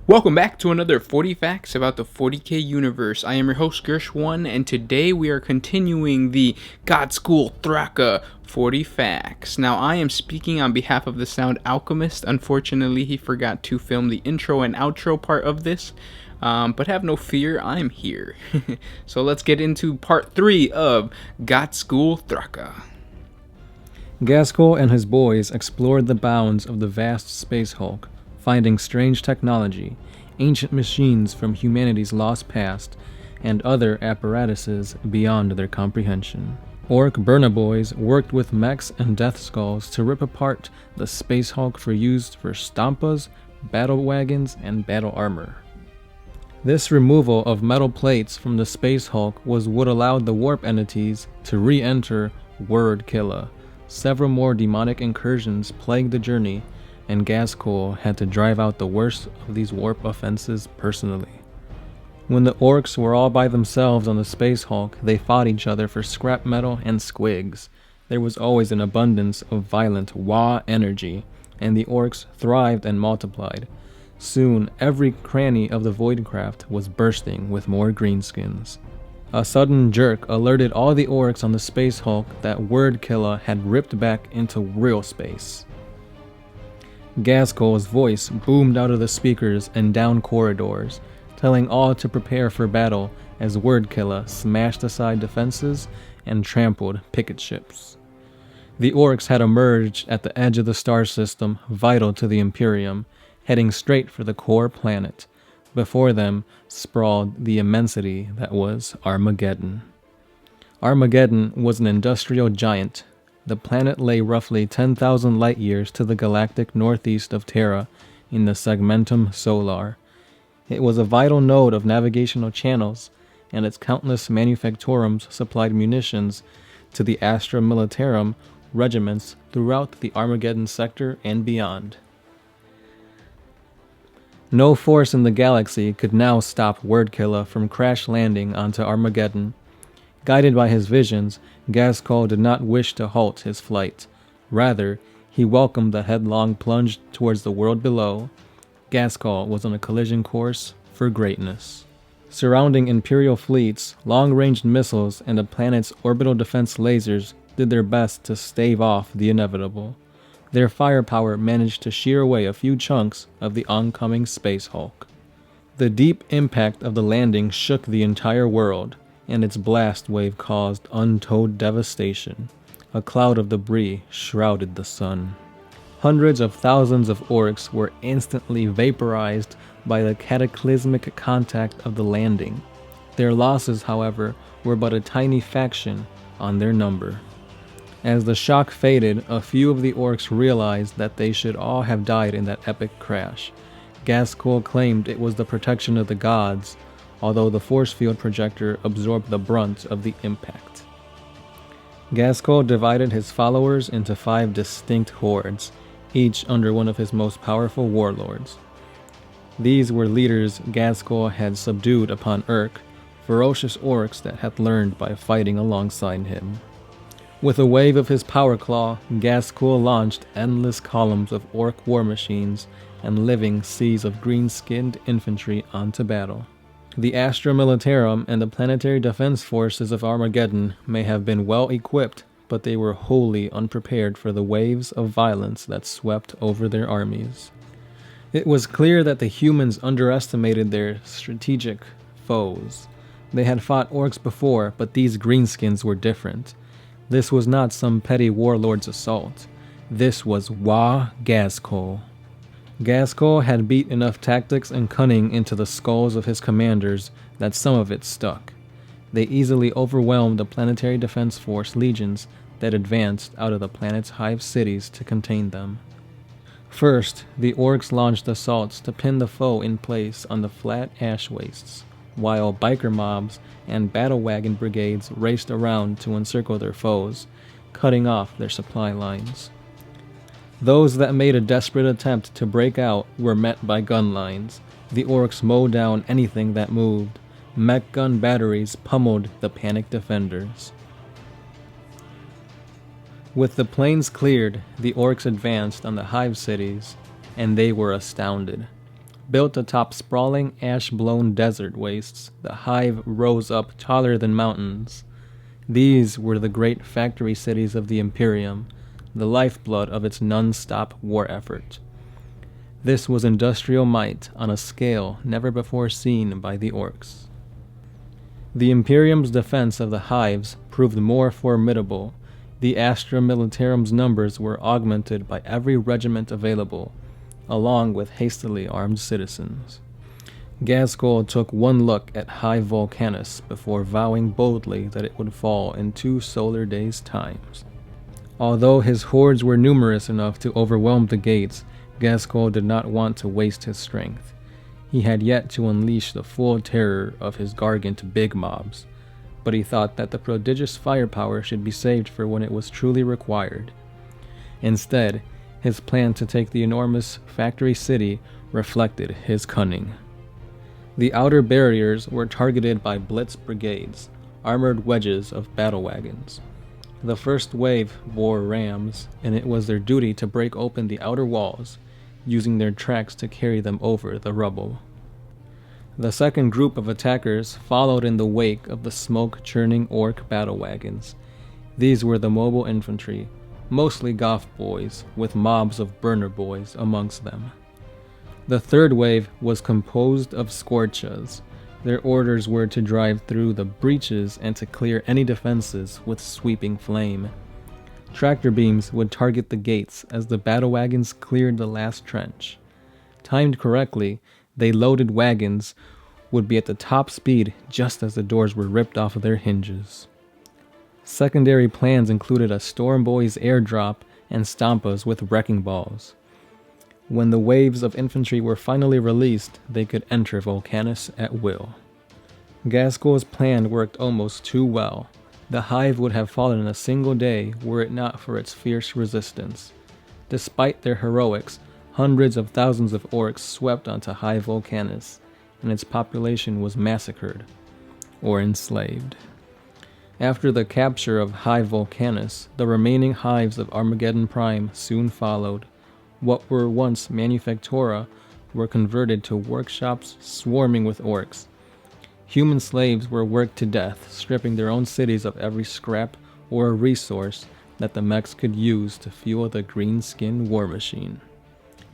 Welcome back to another 40 Facts about the 40K universe. I am your host Gersh1, and today we are continuing the Ghazghkull Thraka 40 Facts. Now, I am speaking on behalf of the Sound Alchemist. Unfortunately, he forgot to film the intro and outro part of this, but have no fear, I'm here. So let's get into part 3 of Ghazghkull Thraka. Ghazghkull and his boys explored the bounds of the vast space hulk, finding strange technology, ancient machines from humanity's lost past, and other apparatuses beyond their comprehension. Orc Burna Boys worked with mechs and death skulls to rip apart the space hulk for use for stompas, battle wagons, and battle armor. This removal of metal plates from the space hulk was what allowed the warp entities to re-enter Wordkilla. Several more demonic incursions plagued the journey, and Ghazghkull had to drive out the worst of these warp offenses personally. When the orcs were all by themselves on the space hulk, they fought each other for scrap metal and squigs. There was always an abundance of violent Wa energy, and the orcs thrived and multiplied. Soon, every cranny of the Voidcraft was bursting with more greenskins. A sudden jerk alerted all the orcs on the space hulk that Wordkilla had ripped back into real space. Ghazghkull's voice boomed out of the speakers and down corridors, telling all to prepare for battle as Wordkilla smashed aside defenses and trampled picket ships. The orcs had emerged at the edge of the star system vital to the Imperium, heading straight for the core planet. Before them sprawled the immensity that was Armageddon. Armageddon was an industrial giant. The planet lay roughly 10,000 light-years to the galactic northeast of Terra in the Segmentum Solar. It was a vital node of navigational channels, and its countless manufactorums supplied munitions to the Astra Militarum regiments throughout the Armageddon sector and beyond. No force in the galaxy could now stop Wordkilla from crash landing onto Armageddon. Guided by his visions, Ghazghkull did not wish to halt his flight. Rather, he welcomed the headlong plunge towards the world below. Ghazghkull was on a collision course for greatness. Surrounding Imperial fleets, long-ranged missiles and the planet's orbital defense lasers did their best to stave off the inevitable. Their firepower managed to shear away a few chunks of the oncoming space hulk. The deep impact of the landing shook the entire world, and its blast wave caused untold devastation. A cloud of debris shrouded the sun. Hundreds of thousands of orcs were instantly vaporized by the cataclysmic contact of the landing. Their losses, however, were but a tiny fraction on their number. As the shock faded, a few of the orcs realized that they should all have died in that epic crash. Ghazghkull claimed it was the protection of the gods, although the force field projector absorbed the brunt of the impact. Ghazghkull divided his followers into 5 distinct hordes, each under one of his most powerful warlords. These were leaders Ghazghkull had subdued upon Urk, ferocious orcs that had learned by fighting alongside him. With a wave of his power claw, Ghazghkull launched endless columns of orc war machines and living seas of green-skinned infantry onto battle. The Astra Militarum and the planetary defense forces of Armageddon may have been well equipped, but they were wholly unprepared for the waves of violence that swept over their armies. It was clear that the humans underestimated their strategic foes. They had fought orcs before, but these greenskins were different. This was not some petty warlord's assault. This was Ghazghkull. Ghazghkull had beat enough tactics and cunning into the skulls of his commanders that some of it stuck. They easily overwhelmed the Planetary Defense Force legions that advanced out of the planet's Hive cities to contain them. First, the orcs launched assaults to pin the foe in place on the flat ash wastes, while biker mobs and battle wagon brigades raced around to encircle their foes, cutting off their supply lines. Those that made a desperate attempt to break out were met by gun lines. The orcs mowed down anything that moved. Mech gun batteries pummeled the panicked defenders. With the plains cleared, the orcs advanced on the Hive cities, and they were astounded. Built atop sprawling, ash-blown desert wastes, the Hive rose up taller than mountains. These were the great factory cities of the Imperium, the lifeblood of its non-stop war effort. This was industrial might on a scale never before seen by the Orcs. The Imperium's defense of the Hives proved more formidable. The Astra Militarum's numbers were augmented by every regiment available, along with hastily armed citizens. Ghazghkull took one look at Hive Volcanus before vowing boldly that it would fall in 2 solar days' times. Although his hordes were numerous enough to overwhelm the gates, Ghazghkull did not want to waste his strength. He had yet to unleash the full terror of his Gargant big mobs, but he thought that the prodigious firepower should be saved for when it was truly required. Instead, his plan to take the enormous factory city reflected his cunning. The outer barriers were targeted by blitz brigades, armored wedges of battle wagons. The first wave bore rams, and it was their duty to break open the outer walls, using their tracks to carry them over the rubble. The second group of attackers followed in the wake of the smoke-churning orc battle wagons. These were the mobile infantry, mostly goth boys, with mobs of burner boys amongst them. The third wave was composed of scorchas. Their orders were to drive through the breaches and to clear any defenses with sweeping flame. Tractor beams would target the gates as the battle wagons cleared the last trench. Timed correctly, they loaded wagons would be at the top speed just as the doors were ripped off of their hinges. Secondary plans included a Storm Boys airdrop and Stampas with wrecking balls. When the waves of infantry were finally released, they could enter Volcanus at will. Ghazghkull's plan worked almost too well. The Hive would have fallen in a single day were it not for its fierce resistance. Despite their heroics, hundreds of thousands of orcs swept onto Hive Volcanus, and its population was massacred, or enslaved. After the capture of Hive Volcanus, the remaining hives of Armageddon Prime soon followed. What were once manufactura were converted to workshops swarming with orcs. Human slaves were worked to death, stripping their own cities of every scrap or resource that the mechs could use to fuel the green-skin war machine.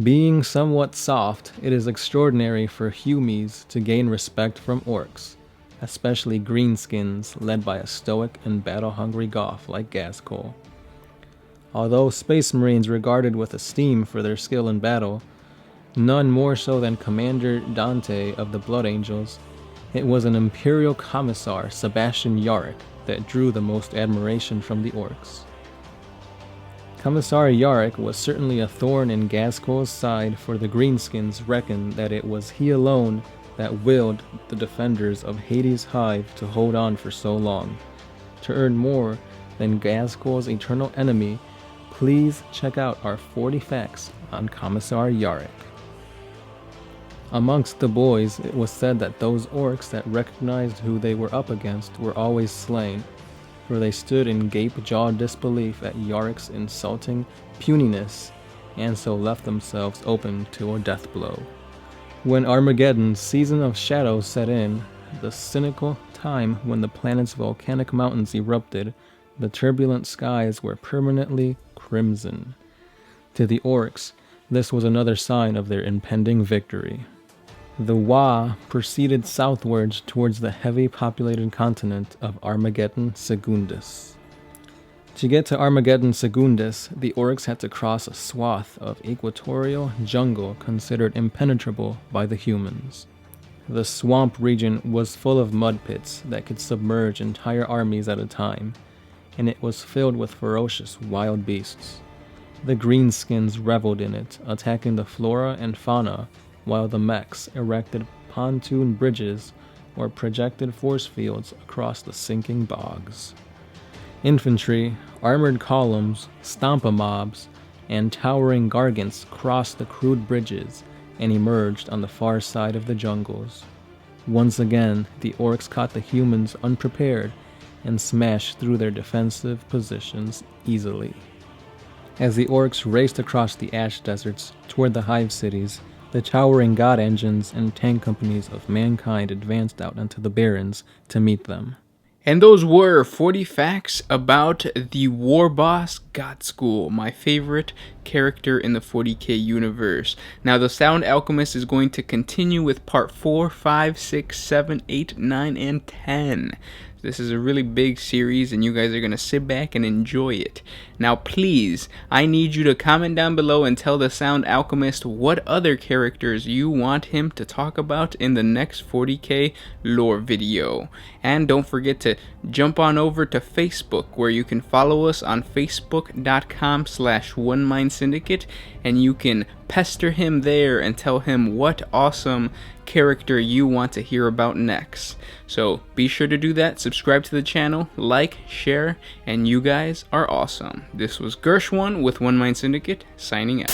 Being somewhat soft, it is extraordinary for humies to gain respect from orcs, especially greenskins led by a stoic and battle-hungry goth like Ghazghkull. Although Space Marines regarded with esteem for their skill in battle, none more so than Commander Dante of the Blood Angels, it was an Imperial Commissar, Sebastian Yarick, that drew the most admiration from the orcs. Commissar Yarick was certainly a thorn in Ghazghkull's side, for the Greenskins reckoned that it was he alone that willed the defenders of Hades' Hive to hold on for so long. To earn more than Ghazghkull's eternal enemy, please check out our 40 facts on Commissar Yarick. Amongst the boys, it was said that those orcs that recognized who they were up against were always slain, for they stood in gape-jawed disbelief at Yarick's insulting puniness, and so left themselves open to a death blow. When Armageddon's season of shadows set in, the cynical time when the planet's volcanic mountains erupted, the turbulent skies were permanently crimson. To the orcs, this was another sign of their impending victory. The Wa proceeded southwards towards the heavy populated continent of Armageddon Secundus. To get to Armageddon Secundus, the orcs had to cross a swath of equatorial jungle considered impenetrable by the humans. The swamp region was full of mud pits that could submerge entire armies at a time, and it was filled with ferocious wild beasts. The greenskins reveled in it, attacking the flora and fauna, while the mechs erected pontoon bridges or projected force fields across the sinking bogs. Infantry, armored columns, stampa mobs, and towering gargants crossed the crude bridges and emerged on the far side of the jungles. Once again, the orcs caught the humans unprepared and smashed through their defensive positions easily. As the orcs raced across the ash deserts toward the hive cities, the towering god engines and tank companies of mankind advanced out onto the barrens to meet them. And those were 40 facts about the war boss Ghazghkull, my favorite character in the 40K universe. Now the Sound Alchemist is going to continue with part 4, 5, 6, 7, 8, 9, and 10. This is a really big series and you guys are going to sit back and enjoy it. Now please, I need you to comment down below and tell the Sound Alchemist what other characters you want him to talk about in the next 40K lore video. And don't forget to jump on over to Facebook, where you can follow us on facebook.com/OneMindSyndicate, and you can pester him there and tell him what awesome character you want to hear about next. So be sure to do that, subscribe to the channel, like, share, and you guys are awesome. This was Gersh1 with One Mind Syndicate, signing out.